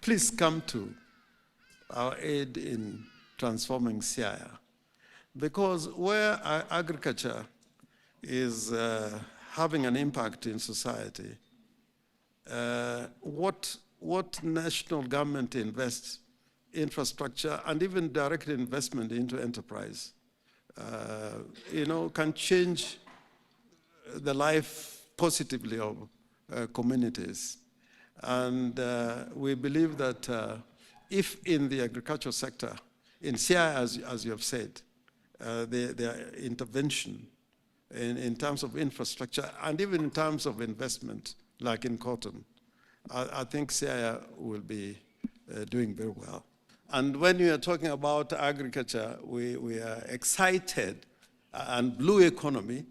please come to our aid in transforming Siaya. Because where agriculture is having an impact in society, what national government invests, infrastructure, and even direct investment into enterprise, can change the life positively of communities. And we believe that if in the agricultural sector, in Siaya, as you have said, their intervention in terms of infrastructure and even in terms of investment, like in cotton, I think Siaya will be doing very well. And when we are talking about agriculture, we are excited and blue economy,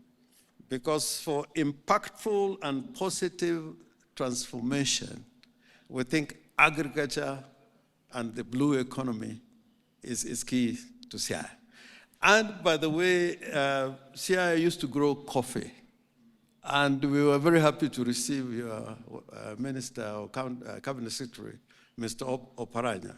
because for impactful and positive transformation, we think agriculture and the blue economy is key to Siaya. And by the way, Siaya used to grow coffee. And we were very happy to receive your minister or cabinet secretary, Mr. Oparanya.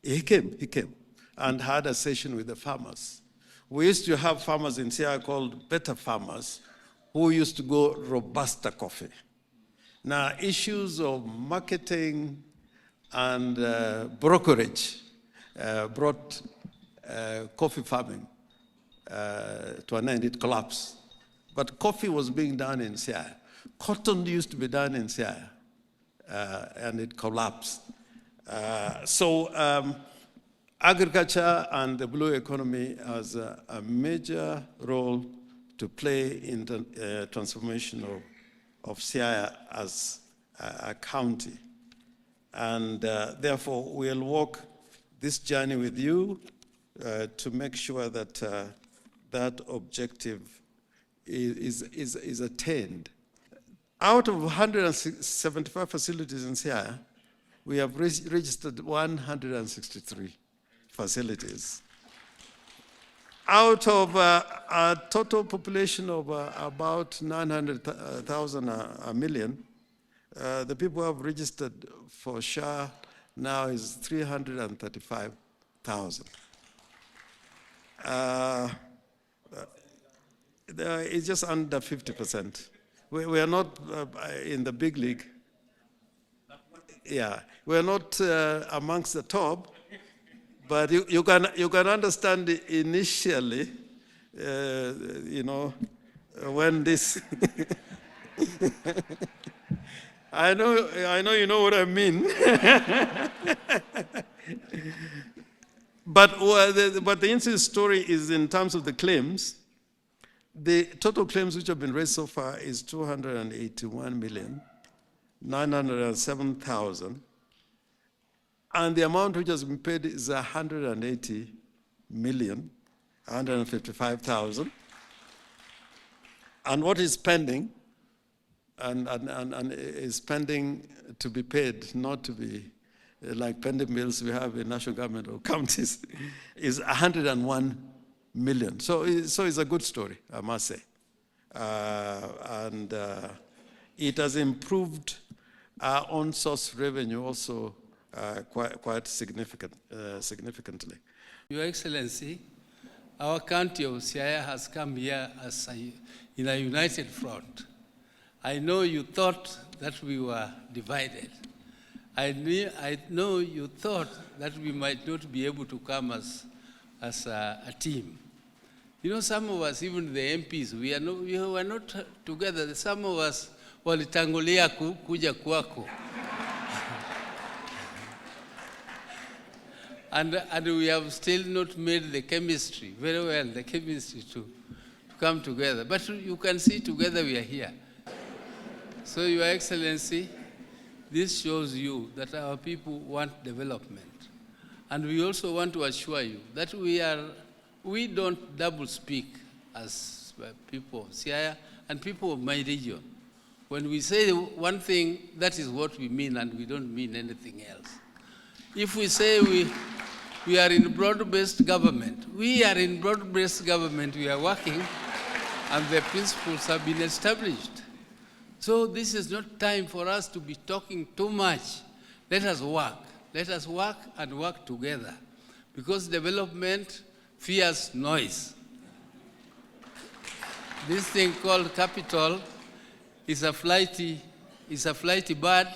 He came and had a session with the farmers. We used to have farmers in Siaya called better farmers who used to go Robusta coffee. Now, issues of marketing and brokerage brought coffee farming to an end. It collapsed. But coffee was being done in Siaya. Cotton used to be done in Siaya, and it collapsed. So agriculture and the blue economy has a major role to play in the transformation of Siaya as a county. And therefore, we'll walk this journey with you to make sure that that objective is attained. Out of 175 facilities in Siaya, we have registered 163 facilities. Out of a total population of about 900,000, a million, the people who have registered for SHA now is 335,000. It's just under 50%. We are not in the big league. Yeah, we're not amongst the top, but you can understand initially, when this. I know you know what I mean. But the incident story is in terms of the claims. The total claims which have been raised so far is 281,907,000. And the amount which has been paid is 180,155,000. And what is pending, and is pending to be paid, not to be like pending bills we have in national government or counties, is 101 million. So it's a good story, I must say. And it has improved our own source revenue also quite significantly. Your Excellency, our county of Siaya has come here in a united front. I know you thought that we were divided. I know you thought that we might not be able to come as a team. Some of us, even the MPs, we were not together. Some of us walitangulia kuja kwako. And we have still not made the chemistry, very well, the chemistry to come together. But you can see together we are here. So, Your Excellency, this shows you that our people want development. And we also want to assure you that we don't double speak as people of Siaya and people of my region. When we say one thing, that is what we mean, and we don't mean anything else. If we say we are in broad-based government, we are in broad-based government, we are working, and the principles have been established. So this is not time for us to be talking too much. Let us work. Let us work and work together. Because development fears noise. This thing called capital is a flighty bird,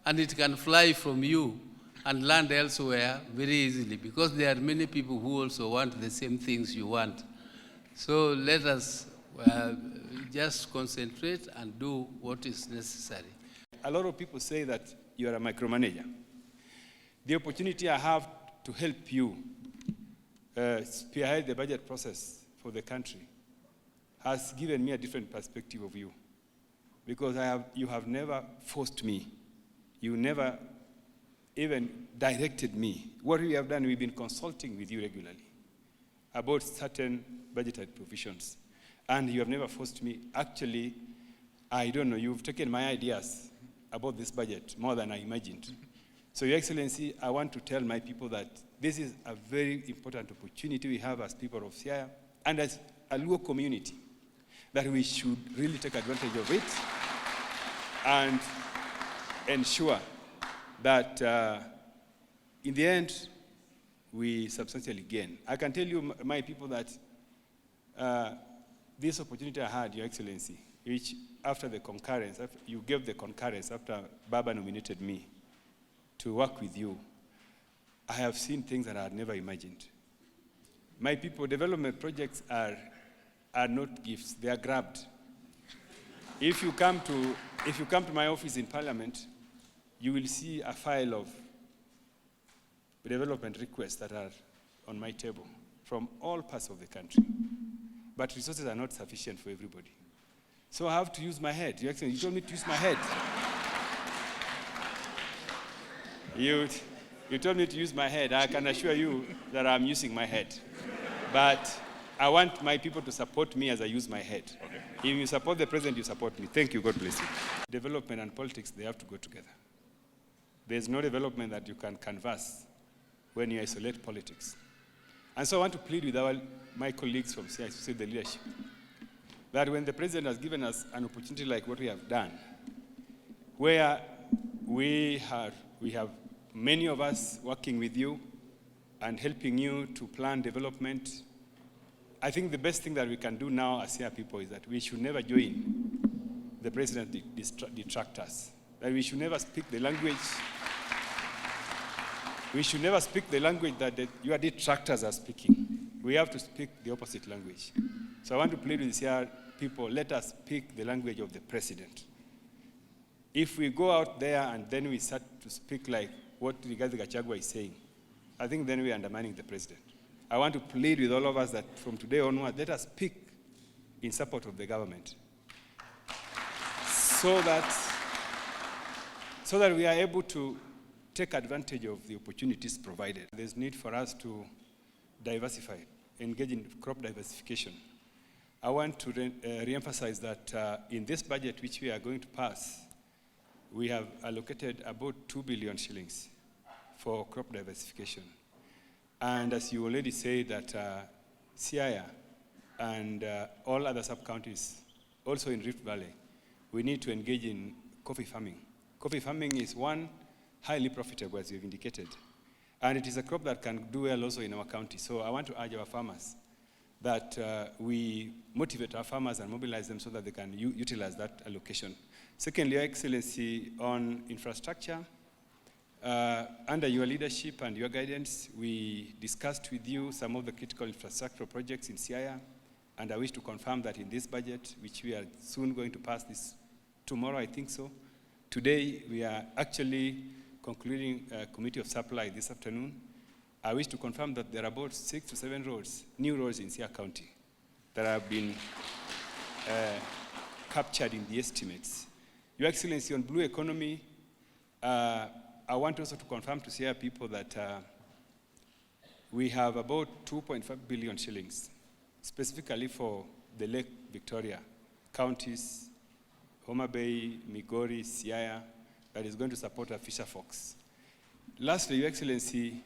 and it can fly from you and land elsewhere very easily, because there are many people who also want the same things you want. So let us just concentrate and do what is necessary. A lot of people say that you are a micromanager. The opportunity I have to help you spearhead the budget process for the country has given me a different perspective of you. Because you have never forced me. You never even directed me. What we have done, we've been consulting with you regularly about certain budgetary provisions. And you have never forced me. Actually, I don't know, you've taken my ideas about this budget more than I imagined. So, Your Excellency, I want to tell my people that this is a very important opportunity we have as people of Siaya and as a Luo community, that we should really take advantage of it and ensure that in the end, we substantially gain. I can tell you, my people, that this opportunity I had, Your Excellency, which after the concurrence, you gave the concurrence after Baba nominated me to work with you, I have seen things that I had never imagined. My people, development projects are not gifts, they are grabbed. If you come to my office in Parliament, you will see a file of development requests that are on my table from all parts of the country. But resources are not sufficient for everybody. So I have to use my head. You told me to use my head. You told me to use my head. I can assure you that I'm using my head. But I want my people to support me as I use my head. Okay. If you support the president, you support me. Thank you. God bless you. Development and politics, they have to go together. There's no development that you can canvass when you isolate politics. And so I want to plead with my colleagues from Siaya, especially the leadership, that when the president has given us an opportunity like what we have done, where we have many of us working with you and helping you to plan development, I think the best thing that we can do now as Siaya people is that we should never join the president's detractors. That we should never speak the language. We should never speak the language that your detractors are speaking. We have to speak the opposite language. So I want to plead with Siaya people, let us speak the language of the president. If we go out there and then we start to speak like what Rigathi Gachagua is saying, I think then we are undermining the president. I want to plead with all of us that from today onward, let us speak in support of the government so that we are able to take advantage of the opportunities provided. There's need for us to diversify, engage in crop diversification. I want to re-emphasize that in this budget which we are going to pass, we have allocated about 2 billion shillings for crop diversification. And as you already said, that Siaya and all other sub-counties, also in Rift Valley, we need to engage in coffee farming. Coffee farming is one highly profitable, as you've indicated. And it is a crop that can do well also in our county. So I want to urge our farmers that we motivate our farmers and mobilize them so that they can utilize that allocation. Secondly, Your Excellency, on infrastructure, under your leadership and your guidance, we discussed with you some of the critical infrastructure projects in Siaya, and I wish to confirm that in this budget, which we are soon going to pass this tomorrow, I think so. Today, we are actually concluding a committee of supply this afternoon. I wish to confirm that there are about 6 to 7 roads, new roads in Siaya County that have been captured in the estimates. Your Excellency, on blue economy, I want also to confirm to Siaya people that we have about 2.5 billion shillings, specifically for the Lake Victoria counties, Homa Bay, Migori, Siaya, that is going to support our fisher folks. Lastly, Your Excellency,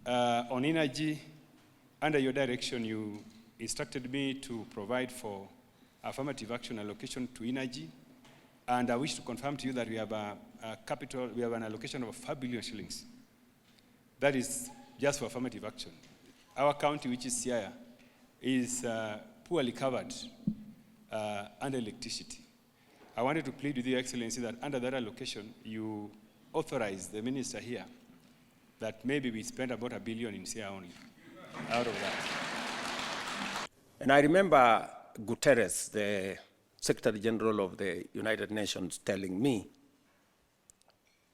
on energy, under your direction, you instructed me to provide for affirmative action allocation to energy. And I wish to confirm to you that we have we have an allocation of 5 billion shillings. That is just for affirmative action. Our county, which is Siaya, is poorly covered under electricity. I wanted to plead with Your Excellency that under that allocation, you authorize the minister here that maybe we spend about 1 billion in Siaya only out of that. And I remember Guterres, the Secretary General of the United Nations, telling me,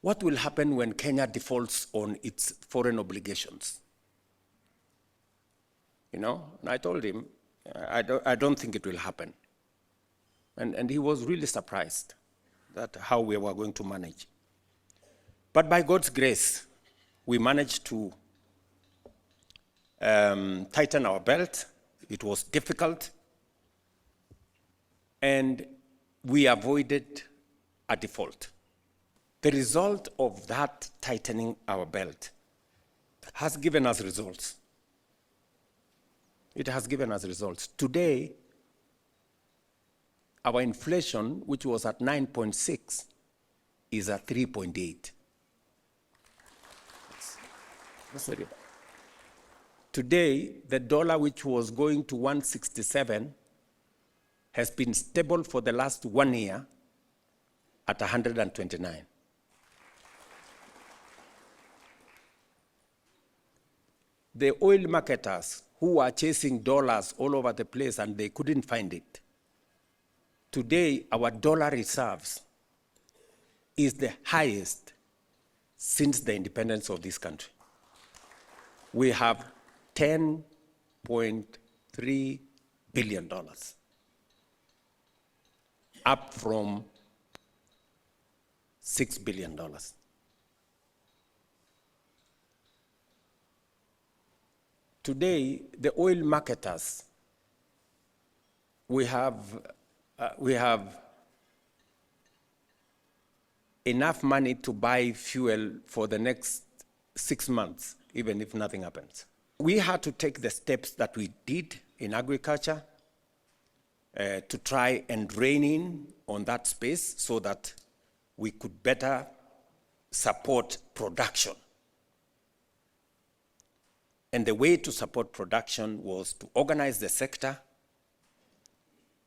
what will happen when Kenya defaults on its foreign obligations? You know, and I told him, I don't think it will happen. And he was really surprised at how we were going to manage. But by God's grace, we managed to tighten our belt. It was difficult. And we avoided a default. The result of that tightening our belt has given us results. It has given us results. Today, our inflation, which was at 9.6, is at 3.8. That's very bad. Today, the dollar, which was going to 167, has been stable for the last 1 year at 129. The oil marketers who were chasing dollars all over the place and they couldn't find it. Today, our dollar reserves is the highest since the independence of this country. We have $10.3 billion, up from $6 billion. Today, the oil marketers, we have enough money to buy fuel for the next 6 months, even if nothing happens. We had to take the steps that we did in agriculture to try and rein in on that space so that we could better support production. And the way to support production was to organize the sector,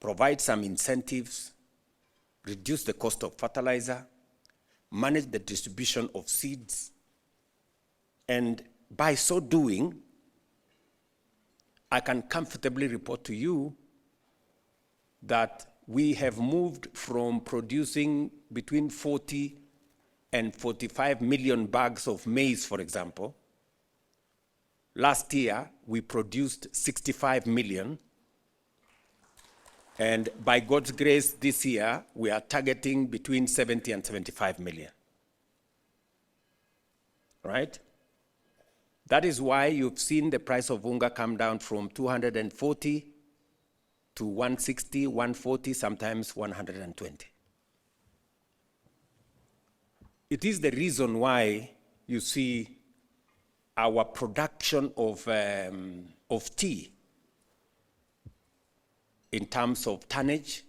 provide some incentives, reduce the cost of fertilizer, manage the distribution of seeds, and by so doing, I can comfortably report to you that we have moved from producing between 40 and 45 million bags of maize, for example. Last year, we produced 65 million. And by God's grace, this year, we are targeting between 70 and 75 million. Right? That is why you've seen the price of unga come down from 240 to 160, 140, sometimes 120. It is the reason why you see our production of tea in terms of tonnage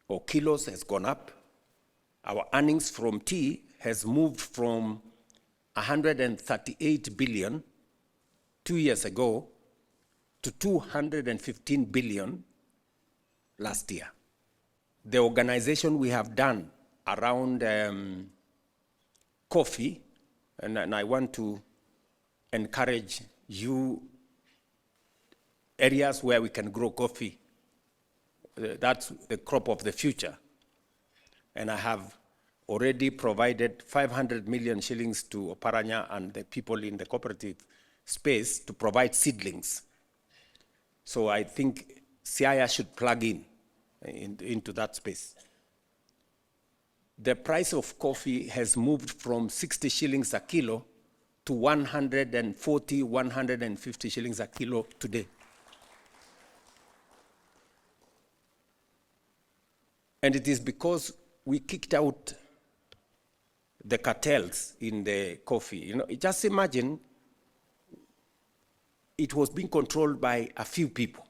or kilos has gone up. Our earnings from tea has moved from 138 billion 2 years ago to 215 billion last year. The organization we have done around coffee, and I want to encourage you, areas where we can grow coffee. That's the crop of the future. And I have already provided 500 million shillings to Oparanya and the people in the cooperative space to provide seedlings. So I think Siaya should plug into that space. The price of coffee has moved from 60 shillings a kilo to 140, 150 shillings a kilo today. And it is because we kicked out the cartels in the coffee. You know, just imagine it was being controlled by a few people.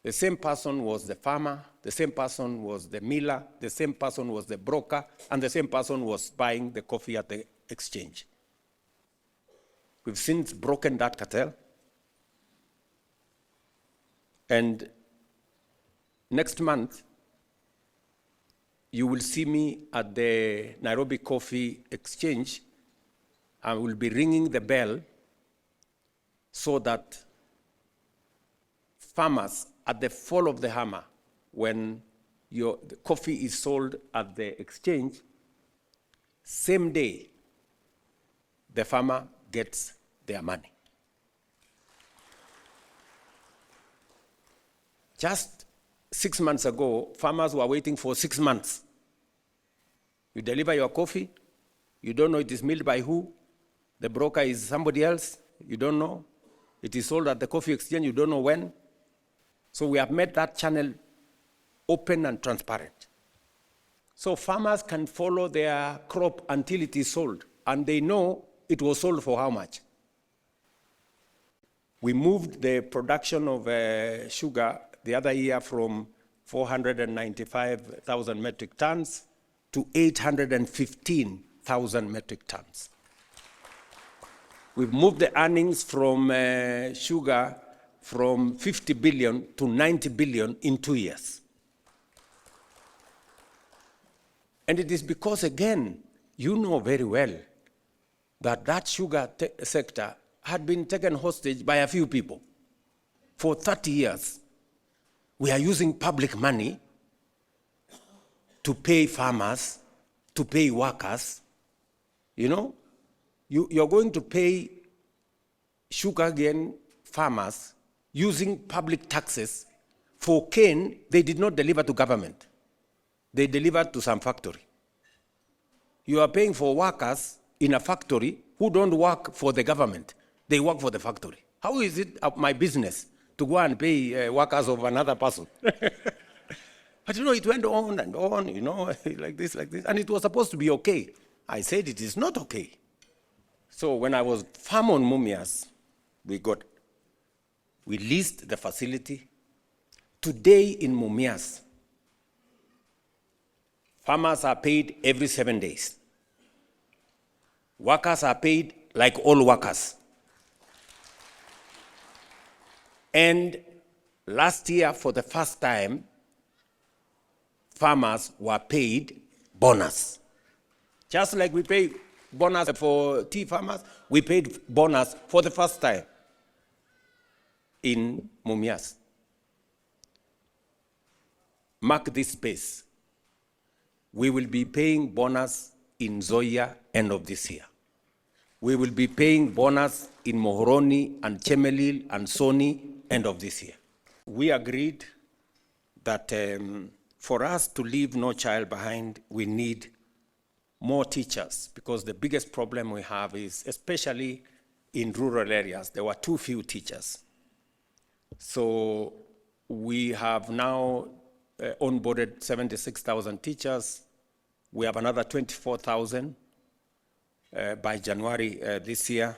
The same person was the farmer, the same person was the miller, the same person was the broker, and the same person was buying the coffee at the exchange. We've since broken that cartel. And next month, you will see me at the Nairobi Coffee Exchange. I will be ringing the bell so that farmers at the fall of the hammer, when the coffee is sold at the exchange, same day, the farmer gets their money. Just 6 months ago, farmers were waiting for 6 months. You deliver your coffee, you don't know it is milled by who, the broker is somebody else, you don't know. It is sold at the coffee exchange, you don't know when. So we have made that channel open and transparent. So farmers can follow their crop until it is sold, and they know it was sold for how much. We moved the production of sugar the other year from 495,000 metric tons to 815,000 metric tons. We've moved the earnings from sugar from 50 billion to 90 billion in 2 years. And it is because, again, you know very well that that sugar sector had been taken hostage by a few people. For 30 years, we are using public money to pay farmers, to pay workers. You know, you're going to pay sugarcane farmers using public taxes for cane they did not deliver to government. They delivered to some factory. You are paying for workers in a factory who don't work for the government. They work for the factory. How is it my business to go and pay workers of another person? But you know, it went on and on, you know, like this, and it was supposed to be okay. I said it is not okay. So when I was farm on Mumias, we leased the facility. Today in Mumias, farmers are paid every 7 days. Workers are paid like all workers. And last year, for the first time, farmers were paid bonus. Just like we pay bonus for tea farmers, we paid bonus for the first time in Mumias. Mark this space. We will be paying bonus in Zoya end of this year. We will be paying bonus in Mohoroni and Chemelil and Soni end of this year. We agreed that for us to leave no child behind, we need more teachers, because the biggest problem we have is, especially in rural areas, there were too few teachers. So we have now onboarded 76,000 teachers. We have another 24,000 by January this year.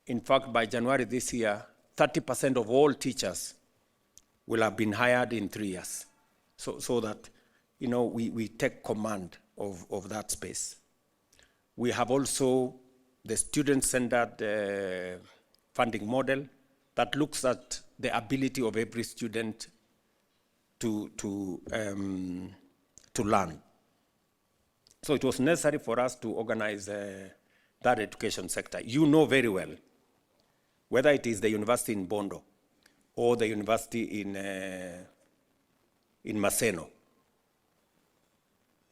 In fact, by January this year, 30% of all teachers will have been hired in 3 years. So that, you know, we take command of that space. We have also the student-centered funding model that looks at the ability of every student to learn. So it was necessary for us to organize that education sector. You know very well, whether it is the university in Bondo or the university in Maseno,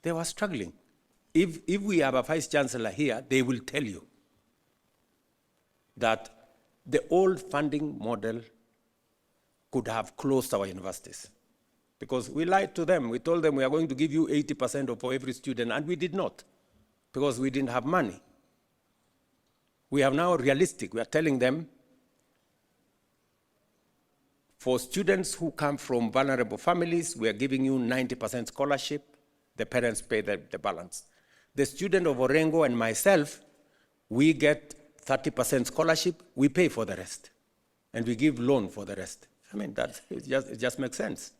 they were struggling. If we have a vice chancellor here, they will tell you that the old funding model could have closed our universities. Because we lied to them. We told them we are going to give you 80% for every student, and we did not, because we didn't have money. We are now realistic. We are telling them, for students who come from vulnerable families, we are giving you 90% scholarship. The parents pay the balance. The student of Orengo and myself, we get 30% scholarship. We pay for the rest, and we give loan for the rest. I mean, it just makes sense.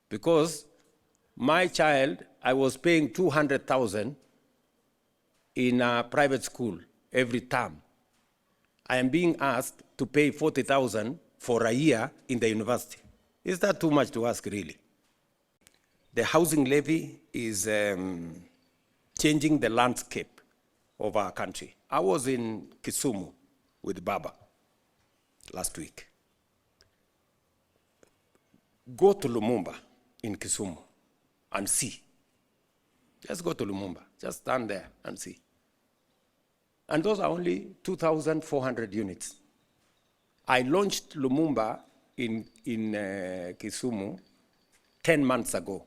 Because my child, I was paying 200,000 in a private school every term. I am being asked to pay 40,000 for a year in the university. Is that too much to ask, really? The housing levy is changing the landscape of our country. I was in Kisumu with Baba last week. Go to Lumumba in Kisumu and see. Just go to Lumumba. Just stand there and see. And those are only 2,400 units. I launched Lumumba in Kisumu 10 months ago.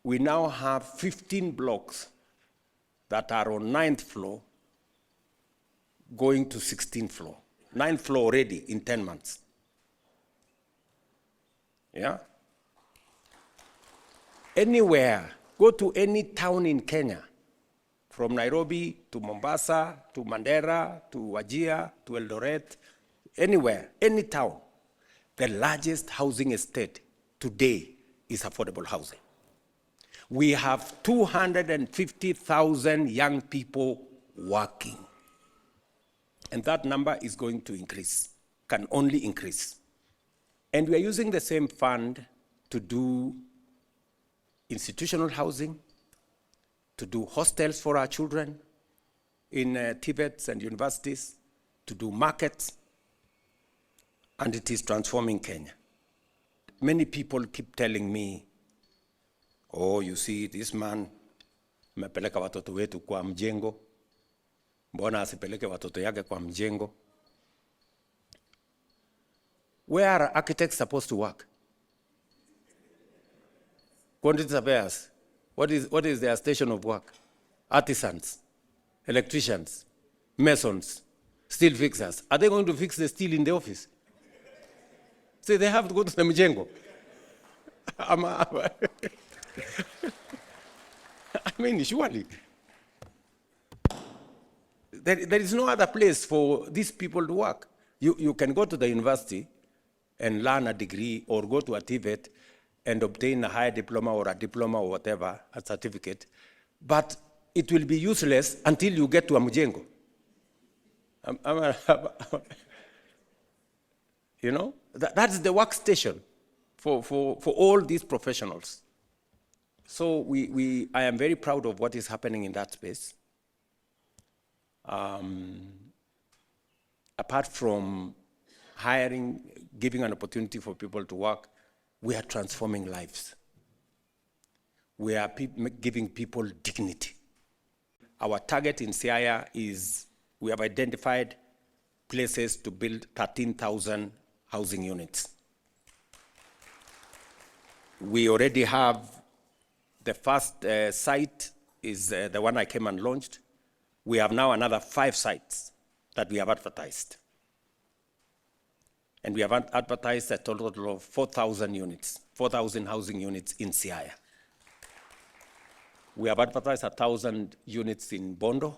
We now have 15 blocks that are on 9th floor going to 16th floor. 9th floor already in 10 months. Yeah? Anywhere, go to any town in Kenya, from Nairobi to Mombasa, to Mandera, to Wajir, to Eldoret, anywhere, any town, the largest housing estate today is affordable housing. We have 250,000 young people working. And that number is going to increase, can only increase. And we are using the same fund to do institutional housing, to do hostels for our children in TVETs and universities, to do markets, and it is transforming Kenya. Many people keep telling me, oh, you see, this man, mepeleka watoto wetu kwa mjengo, mbona asipeleke watoto yake kwa mjengo? Where are architects supposed to work? Quantity surveyors, what is their station of work? Artisans, electricians, masons, steel fixers. Are they going to fix the steel in the office? So they have to go to the mjengo. I mean, surely. There is no other place for these people to work. You can go to the university and learn a degree, or go to a TVET and obtain a higher diploma or a diploma or whatever, a certificate, but it will be useless until you get to a mjengo. You know, that's the workstation for all these professionals. So I am very proud of what is happening in that space. Apart from hiring, giving an opportunity for people to work, we are transforming lives. We are giving people dignity. Our target in Siaya is, we have identified places to build 13,000 housing units. We already have the first site is the one I came and launched. We have now another 5 sites that we have advertised. And we have advertised a total of 4,000 units, 4,000 housing units in Siaya. We have advertised 1,000 units in Bondo.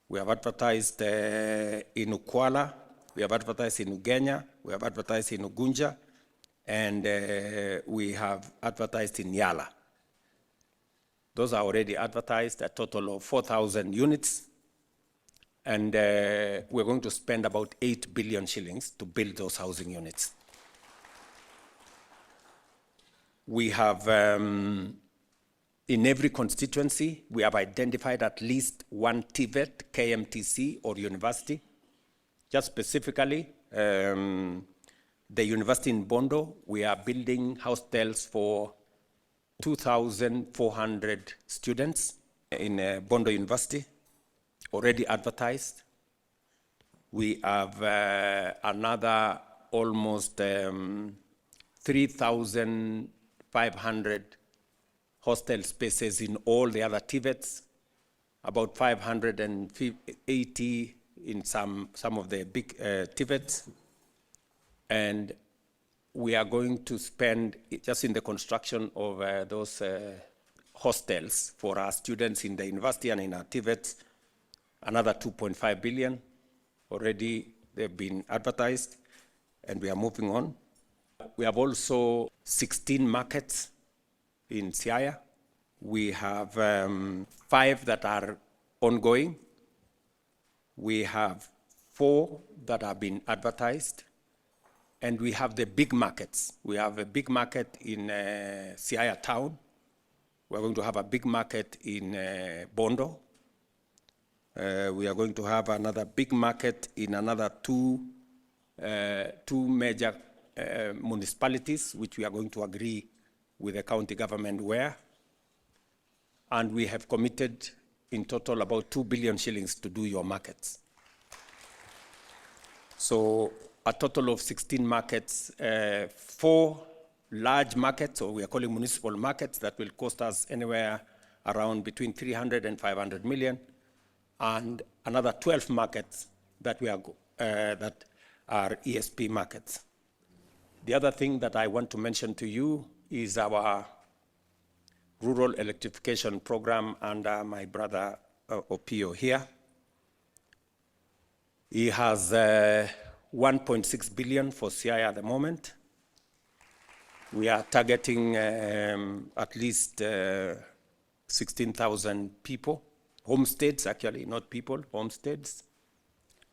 We have advertised in Ukwala. We have advertised in Ugenya. We have advertised in Ugunja. And we have advertised in Yala. Those are already advertised, a total of 4,000 units. And we're going to spend about 8 billion shillings to build those housing units. We have, in every constituency, we have identified at least one TVET, KMTC, or university. Just specifically, the university in Bondo, we are building hostels for 2,400 students in Bondo University, already advertised. We have another almost 3,500 hostel spaces in all the other TVETs, about 580 in some of the big TVETs. And we are going to spend, just in the construction of those hostels for our students in the university and in our TVETs, another 2.5 billion already They've been advertised, and we are moving on. We have also 16 markets in Siaya. We have 5 that are ongoing. We have 4 that have been advertised. And we have the big markets. We have a big market in Siaya town. We're going to have a big market in Bondo. We are going to have another big market in another 2 major municipalities, which we are going to agree with the county government where. And we have committed in total about 2 billion shillings to do your markets. So a total of 16 markets, 4 large markets, or we are calling municipal markets, that will cost us anywhere around between 300 and 500 million, and another 12 markets that that are ESP markets. The other thing that I want to mention to you is our rural electrification program under my brother Opio here. He has 1.6 billion for Siaya at the moment. We are targeting at least 16,000 people, homesteads actually, not people, homesteads.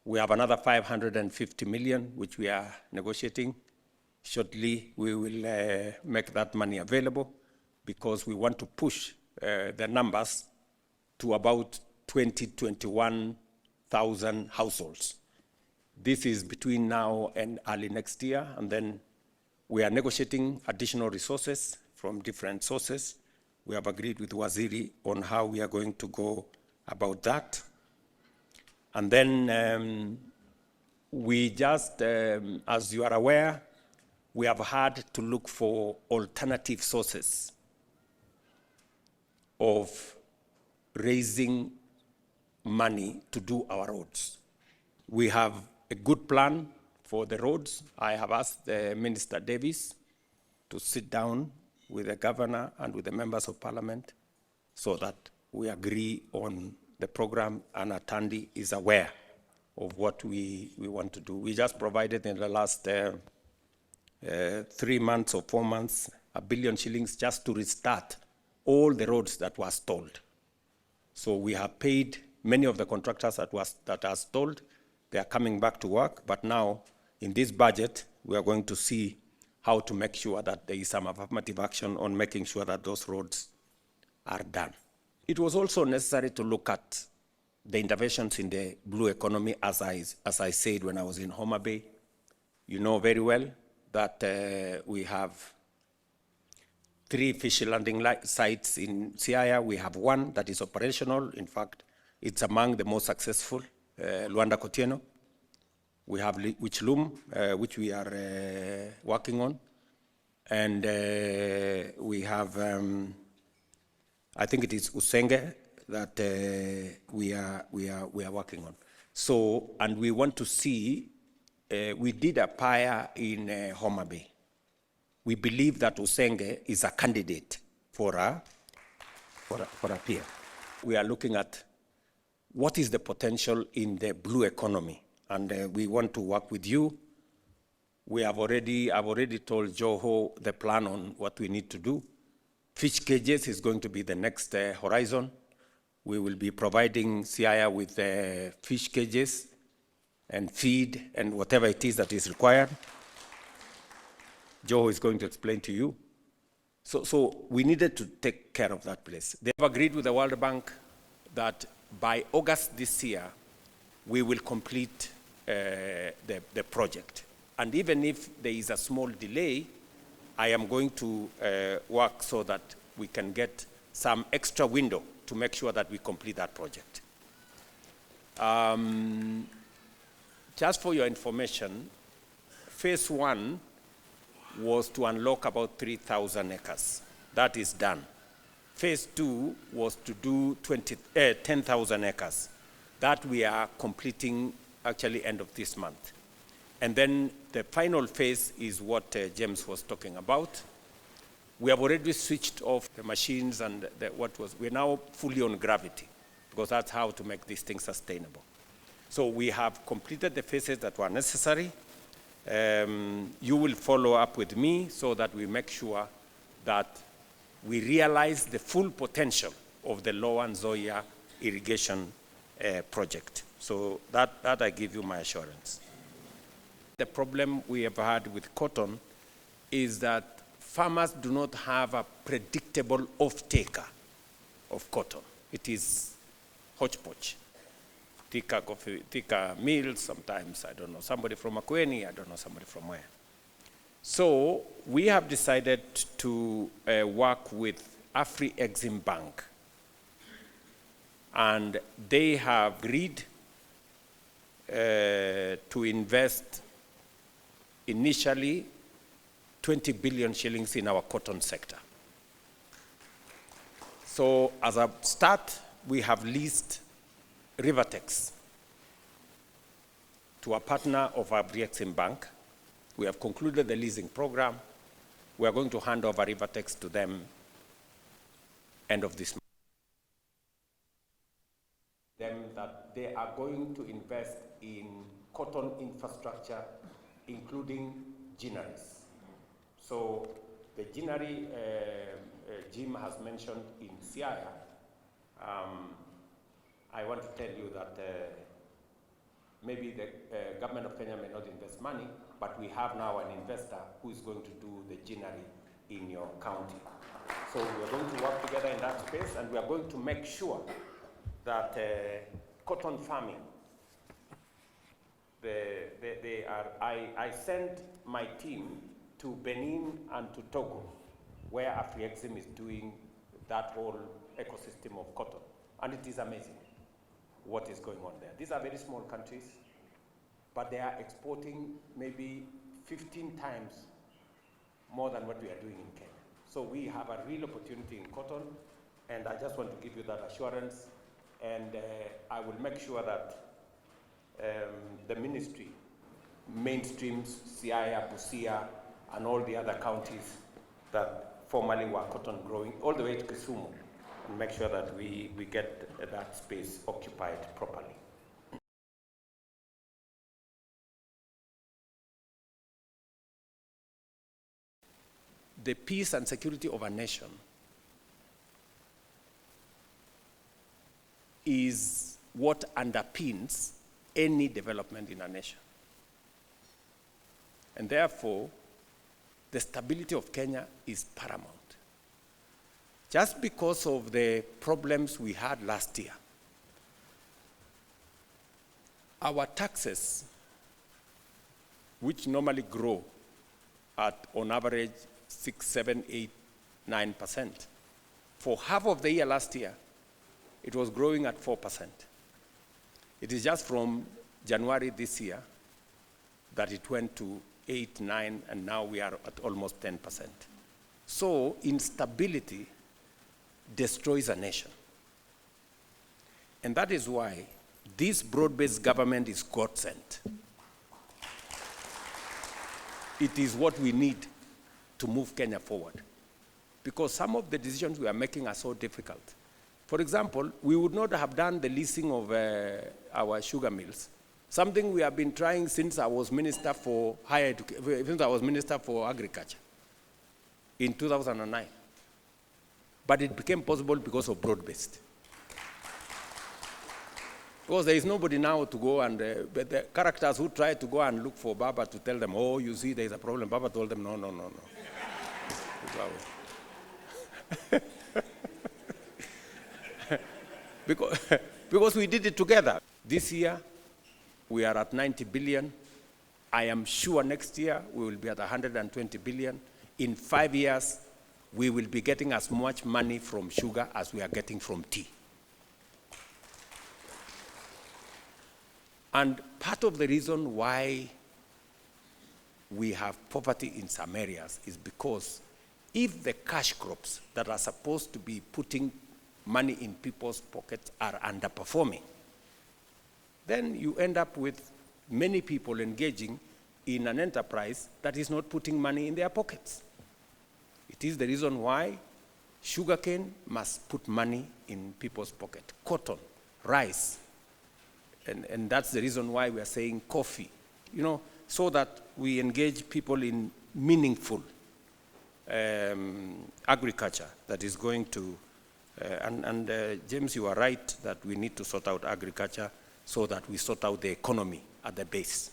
We have another 550 million, which we are negotiating. Shortly, we will make that money available because we want to push the numbers to about 21,000 households. This is between now and early next year, and then we are negotiating additional resources from different sources. We have agreed with Waziri on how we are going to go about that. And then we just, as you are aware, we have had to look for alternative sources of raising money to do our roads. We have a good plan for the roads. I have asked the Minister Davis to sit down with the governor and with the members of parliament so that we agree on the program, and Atandi is aware of what we want to do. We just provided in the last 3 months or 4 months, 1 billion shillings just to restart all the roads that were stalled. So we have paid many of the contractors that are stalled. They are coming back to work, but now in this budget, we are going to see how to make sure that there is some affirmative action on making sure that those roads are done. It was also necessary to look at the interventions in the blue economy, as I said when I was in Homa Bay. You know very well that we have 3 fish landing sites in Siaya. We have 1 that is operational. In fact, it's among the most successful, Luanda Kotieno. We have Wichlum, which we are working on. And we have, I think it is Usenge that we are working on. So, and we want to see, we did a PIA in Homa Bay. We believe that Usenge is a candidate for a peer. We are looking at what is the potential in the blue economy, and we want to work with you. I've already told Joho the plan on what we need to do. Fish cages is going to be the next horizon. We will be providing Siaya with fish cages and feed and whatever it is that is required. Joe is going to explain to you. So we needed to take care of that place. They have agreed with the World Bank that by August this year, we will complete the project. And even if there is a small delay, I am going to work so that we can get some extra window to make sure that we complete that project. Just for your information, phase 1 was to unlock about 3,000 acres. That is done. Phase 2 was to do 10,000 acres. That we are completing actually end of this month. And then the final phase is what James was talking about. We have already switched off the machines and we're now fully on gravity, because that's how to make these things sustainable. So we have completed the phases that were necessary. You will follow up with me so that we make sure that we realize the full potential of the Lower Nzoia irrigation project. So that I give you my assurance. The problem we have had with cotton is that farmers do not have a predictable off-taker of cotton. It is hodgepodge. Tika Mills, sometimes, I don't know, somebody from Makueni, I don't know somebody from where. So we have decided to work with Afri-Exim Bank, and they have agreed to invest initially 20 billion shillings in our cotton sector. So as a start, we have leased Rivertex to a partner of our Afri-Exim Bank. We have concluded the leasing program. We are going to hand over Rivertex to them end of this month. Them that they are going to invest in cotton infrastructure, including ginneries. So the ginnery Jim has mentioned in Siaya, I want to tell you that maybe the government of Kenya may not invest money, but we have now an investor who is going to do the ginnery in your county. So we are going to work together in that space, and we are going to make sure that cotton farming, I sent my team to Benin and to Togo, where Afri-Exim is doing that whole ecosystem of cotton. And it is amazing what is going on there. These are very small countries, but they are exporting maybe 15 times more than what we are doing in Kenya. So we have a real opportunity in cotton, and I just want to give you that assurance. And I will make sure that the ministry mainstreams Siaya, Busia, and all the other counties that formerly were cotton growing, all the way to Kisumu, and make sure that we get that space occupied properly. The peace and security of a nation is what underpins any development in a nation. And therefore, the stability of Kenya is paramount. Just because of the problems we had last year, our taxes, which normally grow at, on average, 6, 7, 8, 9%, for half of the year last year, it was growing at 4%. It is just from January this year that it went to 8, 9, and now we are at almost 10%. So instability destroys a nation. And that is why this broad-based government is God-sent. It is what we need to move Kenya forward. Because some of the decisions we are making are so difficult. For example, we would not have done the leasing of our sugar mills, something we have been trying since I was Minister for Higher Education, since I was Minister for Agriculture in 2009. But it became possible because of broad-based. Because there is nobody now to go and, but the characters who try to go and look for Baba to tell them, oh, you see, there is a problem. Baba told them, no, no, no, no. because we did it together. This year, we are at 90 billion. I am sure next year we will be at 120 billion. In 5 years, we will be getting as much money from sugar as we are getting from tea. And part of the reason why we have poverty in some areas is because if the cash crops that are supposed to be putting money in people's pockets are underperforming, then you end up with many people engaging in an enterprise that is not putting money in their pockets. It is the reason why sugarcane must put money in people's pocket. Cotton, rice, And that's the reason why we are saying coffee, you know, so that we engage people in meaningful agriculture that is going to, James, you are right that we need to sort out agriculture so that we sort out the economy at the base.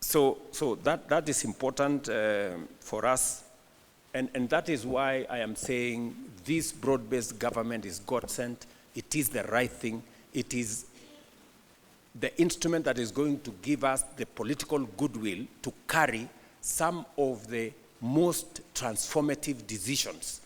So that is important for us, and that is why I am saying this broad-based government is God-sent. It is the right thing. It is the instrument that is going to give us the political goodwill to carry some of the most transformative decisions